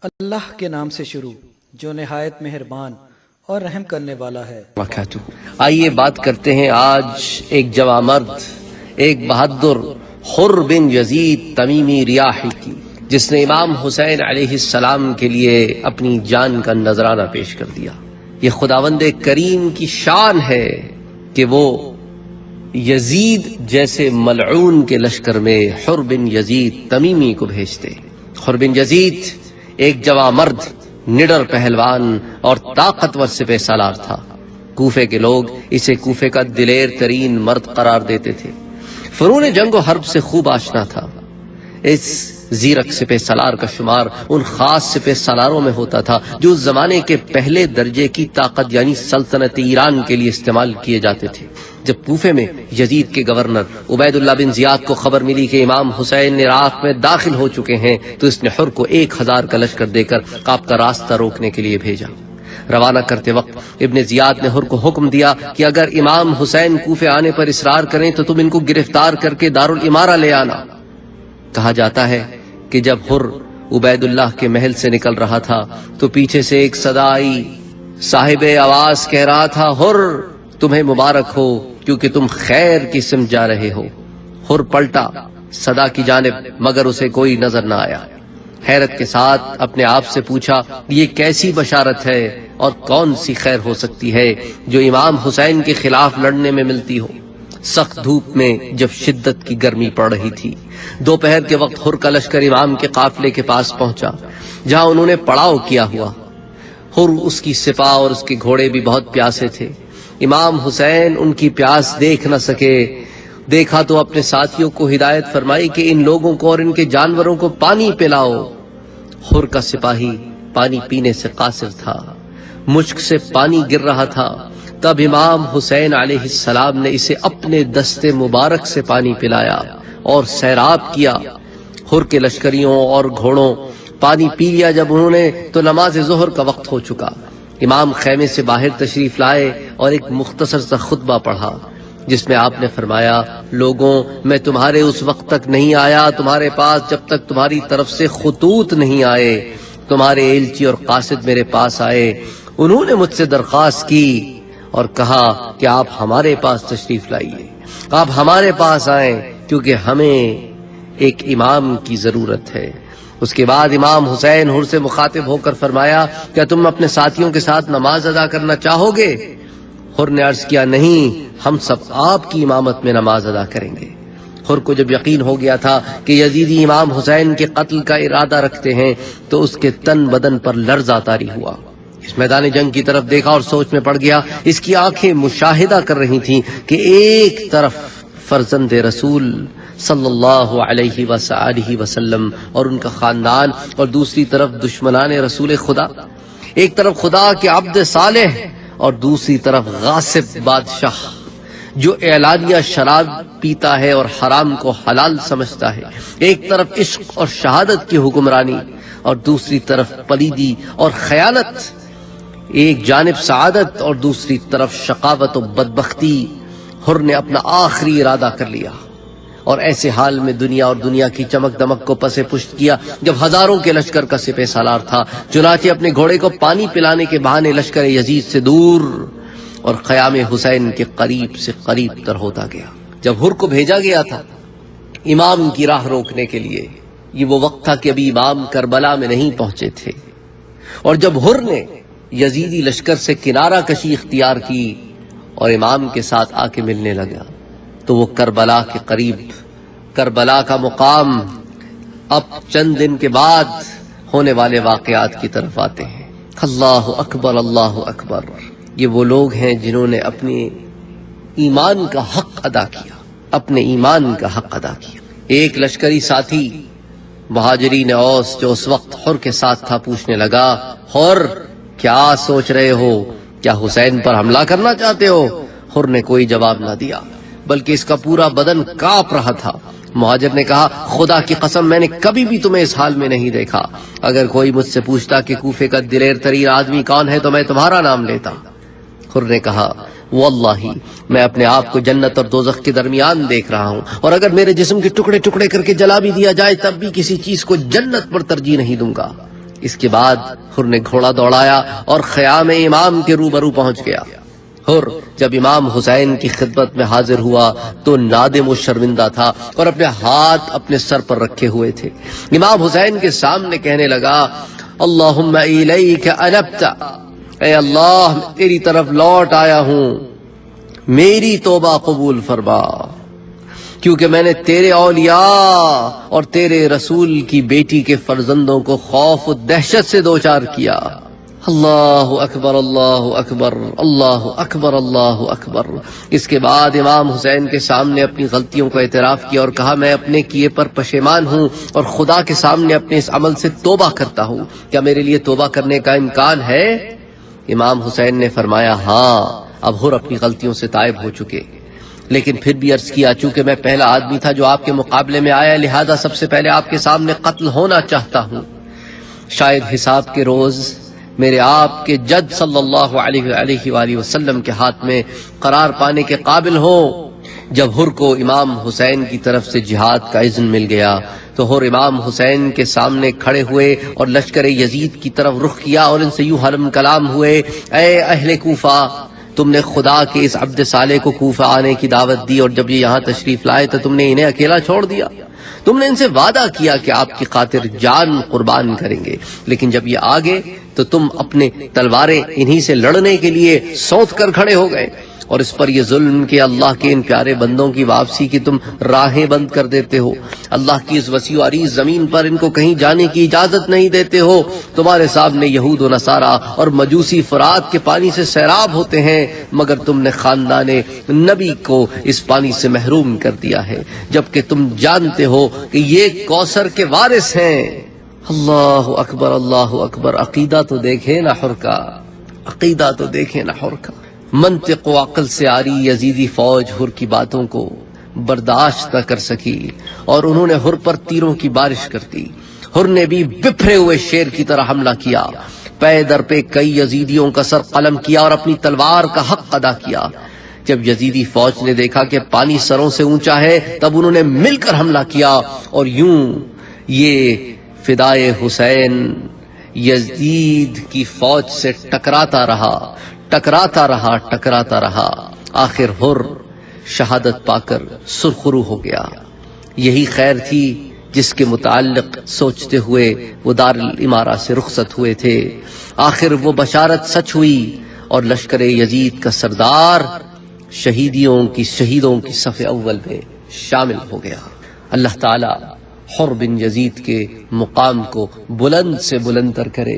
اللہ کے نام سے شروع جو نہایت مہربان اور رحم کرنے والا ہے۔ آئیے بات کرتے ہیں آج ایک جواں مرد، ایک بہادر حر بن یزید تمیمی ریاحی کی، جس نے امام حسین علیہ السلام کے لیے اپنی جان کا نذرانہ پیش کر دیا۔ یہ خداوند کریم کی شان ہے کہ وہ یزید جیسے ملعون کے لشکر میں حر بن یزید تمیمی کو بھیجتے۔ حر بن یزید ایک جواں مرد، نڈر پہلوان اور طاقتور سپہ سالار تھا۔ کوفے کے لوگ اسے کوفے کا دلیر ترین مرد قرار دیتے تھے۔ فنون جنگ و حرب سے خوب آشنا تھا۔ اس زیرک سپہ سالار کا شمار ان خاص سپہ سالاروں میں ہوتا تھا جو اس زمانے کے پہلے درجے کی طاقت یعنی سلطنت ایران کے لیے استعمال کیے جاتے تھے۔ جب کوفے میں یزید کے گورنر عبید اللہ بن زیاد کو خبر ملی کہ امام حسین عراق میں داخل ہو چکے ہیں تو اس نے حر کو 1000 کا لشکر دے کر آپ کا راستہ روکنے کے لیے بھیجا۔ روانہ کرتے وقت ابن زیاد نے حر کو حکم دیا کہ اگر امام حسین کوفے آنے پر اصرار کریں تو تم ان کو گرفتار کر کے دارالامارہ لے آنا۔ کہا جاتا ہے کہ جب حر عبید اللہ کے محل سے نکل رہا تھا تو پیچھے سے ایک صدا آئی۔ صاحب آواز کہہ رہا تھا، حر تمہیں مبارک ہو کیونکہ تم خیر کی سمت جا رہے ہو۔ حر پلٹا صدا کی جانب مگر اسے کوئی نظر نہ آیا۔ حیرت کے ساتھ اپنے آپ سے پوچھا، یہ کیسی بشارت ہے اور کون سی خیر ہو سکتی ہے جو امام حسین کے خلاف لڑنے میں ملتی ہو؟ سخت دھوپ میں جب شدت کی گرمی پڑ رہی تھی، دوپہر کے وقت حر کا لشکر امام کے قافلے کے پاس پہنچا جہاں انہوں نے پڑاؤ کیا ہوا۔ حر، اس کی سپاہ اور اس کے گھوڑے بھی بہت پیاسے تھے۔ امام حسین ان کی پیاس دیکھ نہ سکے۔ دیکھا تو اپنے ساتھیوں کو ہدایت فرمائی کہ ان لوگوں کو اور ان کے جانوروں کو پانی پلاؤ۔ حر کا سپاہی پانی پینے سے قاصر تھا، مشک سے پانی گر رہا تھا۔ تب امام حسین علیہ السلام نے اسے اپنے دستے مبارک سے پانی پلایا اور سیراب کیا۔ حر کے لشکریوں اور گھوڑوں پانی پی لیا جب انہوں نے تو نماز ظہر کا وقت ہو چکا۔ امام خیمے سے باہر تشریف لائے اور ایک مختصر سا خطبہ پڑھا جس میں آپ نے فرمایا، لوگوں میں تمہارے اس وقت تک نہیں آیا تمہارے پاس جب تک تمہاری طرف سے خطوط نہیں آئے۔ تمہارے ایلچی اور قاصد میرے پاس آئے، انہوں نے مجھ سے درخواست کی اور کہا کہ آپ ہمارے پاس تشریف لائیے، آپ ہمارے پاس آئیں کیونکہ ہمیں ایک امام کی ضرورت ہے۔ اس کے بعد امام حسین حر سے مخاطب ہو کر فرمایا، کیا تم اپنے ساتھیوں کے ساتھ نماز ادا کرنا چاہو گے؟ حر نے عرض کیا، نہیں، ہم سب آپ کی امامت میں نماز ادا کریں گے۔ حر کو جب یقین ہو گیا تھا کہ یزیدی امام حسین کے قتل کا ارادہ رکھتے ہیں تو اس کے تن بدن پر لرزہ طاری ہوا۔ اس میدان جنگ کی طرف دیکھا اور سوچ میں پڑ گیا۔ اس کی آنکھیں مشاہدہ کر رہی تھیں کہ ایک طرف فرزند رسول صلی اللہ علیہ وآلہ وسلم اور ان کا خاندان اور دوسری طرف دشمنان رسول خدا، ایک طرف خدا کے عبد صالح اور دوسری طرف غاصب بادشاہ جو اعلانیہ شراب پیتا ہے اور حرام کو حلال سمجھتا ہے، ایک طرف عشق اور شہادت کی حکمرانی اور دوسری طرف پلیدی اور خیانت، ایک جانب سعادت اور دوسری طرف شقاوت و بدبختی۔ حر نے اپنا آخری ارادہ کر لیا اور ایسے حال میں دنیا اور دنیا کی چمک دمک کو پس پشت کیا جب ہزاروں کے لشکر کا سپہ سالار تھا۔ چنانچہ اپنے گھوڑے کو پانی پلانے کے بہانے لشکر یزید سے دور اور قیام حسین کے قریب سے قریب تر ہوتا گیا۔ جب حر کو بھیجا گیا تھا امام کی راہ روکنے کے لیے، یہ وہ وقت تھا کہ ابھی امام کربلا میں نہیں پہنچے تھے، اور جب حر نے یزیدی لشکر سے کنارہ کشی اختیار کی اور امام کے ساتھ آ کے ملنے لگا تو وہ کربلا کے قریب، کربلا کا مقام اب چند دن کے بعد ہونے والے واقعات کی طرف آتے ہیں۔ اللہ اکبر، اللہ اکبر۔ یہ وہ لوگ ہیں جنہوں نے اپنے ایمان کا حق ادا کیا، اپنے ایمان کا حق ادا کیا۔ ایک لشکری ساتھی مہاجرین اوس جو اس وقت حر کے ساتھ تھا پوچھنے لگا، حر کیا سوچ رہے ہو؟ کیا حسین پر حملہ کرنا چاہتے ہو؟ حر نے کوئی جواب نہ دیا بلکہ اس کا پورا بدن کانپ رہا تھا۔ مہاجر نے کہا، خدا کی قسم میں نے کبھی بھی تمہیں اس حال میں نہیں دیکھا۔ اگر کوئی مجھ سے پوچھتا کہ کوفے کا دلیر ترین آدمی کون ہے تو میں تمہارا نام لیتا۔ حر نے کہا، واللہ میں اپنے آپ کو جنت اور دوزخ کے درمیان دیکھ رہا ہوں، اور اگر میرے جسم کے ٹکڑے ٹکڑے کر کے جلا بھی دیا جائے تب بھی کسی چیز کو جنت پر ترجیح نہیں دوں گا۔ اس کے بعد حر نے گھوڑا دوڑایا اور خیام امام کے روبرو پہنچ گیا۔ حر جب امام حسین کی خدمت میں حاضر ہوا تو نادم و شرمندہ تھا اور اپنے ہاتھ اپنے سر پر رکھے ہوئے تھے۔ امام حسین کے سامنے کہنے لگا، اللہم الیک انبت، اے اللہ میں تیری طرف لوٹ آیا ہوں، میری توبہ قبول فرما، کیونکہ میں نے تیرے اولیاء اور تیرے رسول کی بیٹی کے فرزندوں کو خوف و دہشت سے دوچار کیا۔ اللہ اکبر اللہ اکبر اللہ اکبر اللہ اکبر۔ اس کے بعد امام حسین کے سامنے اپنی غلطیوں کو اعتراف کیا اور کہا، میں اپنے کیے پر پشیمان ہوں اور خدا کے سامنے اپنے اس عمل سے توبہ کرتا ہوں، کیا میرے لیے توبہ کرنے کا امکان ہے؟ امام حسین نے فرمایا، ہاں، اب حر اپنی غلطیوں سے تائب ہو چکے، لیکن پھر بھی عرض کیا، چونکہ میں پہلا آدمی تھا جو آپ کے مقابلے میں آیا، لہذا سب سے پہلے آپ کے سامنے قتل ہونا چاہتا ہوں، شاید حساب کے روز میرے آپ کے جد صلی اللہ علیہ وآلہ وسلم کے ہاتھ میں قرار پانے کے قابل ہوں۔ جب حر کو امام حسین کی طرف سے جہاد کا اذن مل گیا تو حر امام حسین کے سامنے کھڑے ہوئے اور لشکر یزید کی طرف رخ کیا اور ان سے یوں حلم کلام ہوئے، اے اہل کوفہ، تم نے خدا کے اس عبد صالح کو کوفہ آنے کی دعوت دی اور جب یہ یہاں تشریف لائے تو تم نے انہیں اکیلا چھوڑ دیا۔ تم نے ان سے وعدہ کیا کہ آپ کی خاطر جان قربان کریں گے، لیکن جب یہ آگے تو تم اپنے تلواریں انہی سے لڑنے کے لیے سونت کر کھڑے ہو گئے، اور اس پر یہ ظلم کہ اللہ کے ان پیارے بندوں کی واپسی کی تم راہیں بند کر دیتے ہو، اللہ کی اس وسیع و عریض زمین پر ان کو کہیں جانے کی اجازت نہیں دیتے ہو۔ تمہارے سامنے یہود و نصارہ اور مجوسی فرات کے پانی سے سیراب ہوتے ہیں، مگر تم نے خاندان نبی کو اس پانی سے محروم کر دیا ہے، جبکہ تم جانتے ہو کہ یہ کوثر کے وارث ہیں۔ اللہ اکبر اللہ اکبر۔ عقیدہ تو دیکھیں نا حر کا، عقیدہ تو دیکھیں نا حر کا۔ منطق و عقل سے آری یزیدی فوج حر کی باتوں کو برداشت نہ کر سکی اور انہوں نے حر پر تیروں کی بارش کر دی۔ حر نے بھی بپھرے ہوئے شیر کی طرح حملہ کیا، پے در پہ کئی یزیدیوں کا سر قلم کیا اور اپنی تلوار کا حق ادا کیا۔ جب یزیدی فوج نے دیکھا کہ پانی سروں سے اونچا ہے تب انہوں نے مل کر حملہ کیا اور یوں یہ فدائے حسین یزید کی فوج سے ٹکراتا رہا، ٹکراتا رہا، ٹکراتا رہا۔ آخر حر شہادت پا کر سرخرو ہو گیا۔ یہی خیر تھی جس کے متعلق سوچتے ہوئے وہ دار الامارہ سے رخصت ہوئے تھے۔ آخر وہ بشارت سچ ہوئی اور لشکر یزید کا سردار شہیدوں کی صف اول میں شامل ہو گیا۔ اللہ تعالی حر بن یزید کے مقام کو بلند سے بلندتر کرے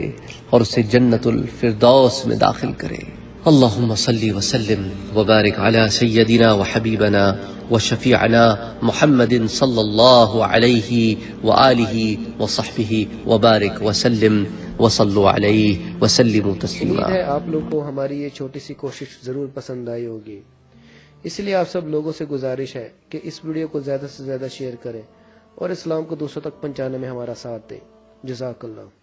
اور اسے جنت الفردوس میں داخل کرے۔ اللہم صلی وسلم وبارک علی سیدنا وحبیبنا وشفیعنا محمد صلی اللہ علیہ وآلہ وصحبہ وبارک وسلم وصلوا علیہ وسلموا تسلیما۔ امید ہے آپ لوگ کو ہماری یہ چھوٹی سی کوشش ضرور پسند آئی ہوگی، اس لیے آپ سب لوگوں سے گزارش ہے کہ اس ویڈیو کو زیادہ سے زیادہ شیئر کریں اور اسلام کو دوسروں تک پہنچانے میں ہمارا ساتھ دیں۔ جزاک اللہ۔